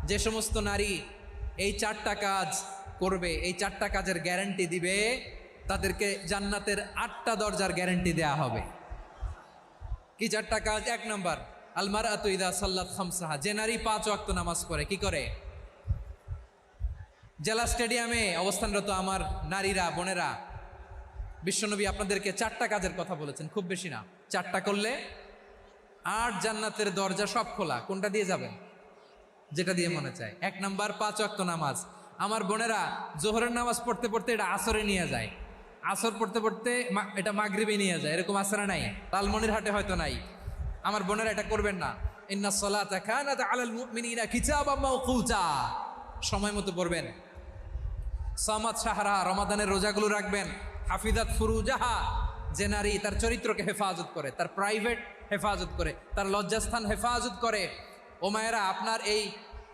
যে সমস্ত নারী এই 4টা কাজ করবে, এই 4টা কাজের গ্যারান্টি দিবে, তাদেরকে জান্নাতের 8টা দরজার গ্যারান্টি দেয়া হবে। কি 4টা কাজ? 1 নাম্বার, আল মারআতু ইযা সাল্লাত খামসাহা, যে নারী 5 ওয়াক্ত নামাজ পড়ে। কি করে? জেলা স্টেডিয়ামে অবস্থানরত আমার নারীরা, বোনেরা, বিশ্বনবী আপনাদেরকে 4টা কাজের কথা বলেছেন, খুব বেশি না। 4টা করলে 8 জান্নাতের দরজা সব খোলা। কোনটা দিয়ে যাবেন? যেটা দিয়ে মনে চায়। 1 নাম্বার 5 ওয়াক্ত নামাজ। আমার বোনেরা জোহরের নামাজ পড়তে পড়তে এটা আসরে নিয়ে যায়, আসর পড়তে পড়তে এটা মাগরিবে নিয়ে যায়। এরকম আসরে নাই, লালমনিরহাটে হয়তো নাই। আমার বোনেরা এটা করবেন না। ইন্নাস সালাতা কানাত আলাল মুমিনিনা কিতাবাম মাওকুতা, সময় মতো পড়বেন। সামাত শাহরা, রমাদানের রোজাগুলো রাখবেন। হাফিজাত ফুরুজাহা, যে নারী তার চরিত্রকে হেফাজত করে, তার প্রাইভেট হেফাজত করে, তার লজ্জাস্থান হেফাজত করে। ও মায়েরা, আপনার এই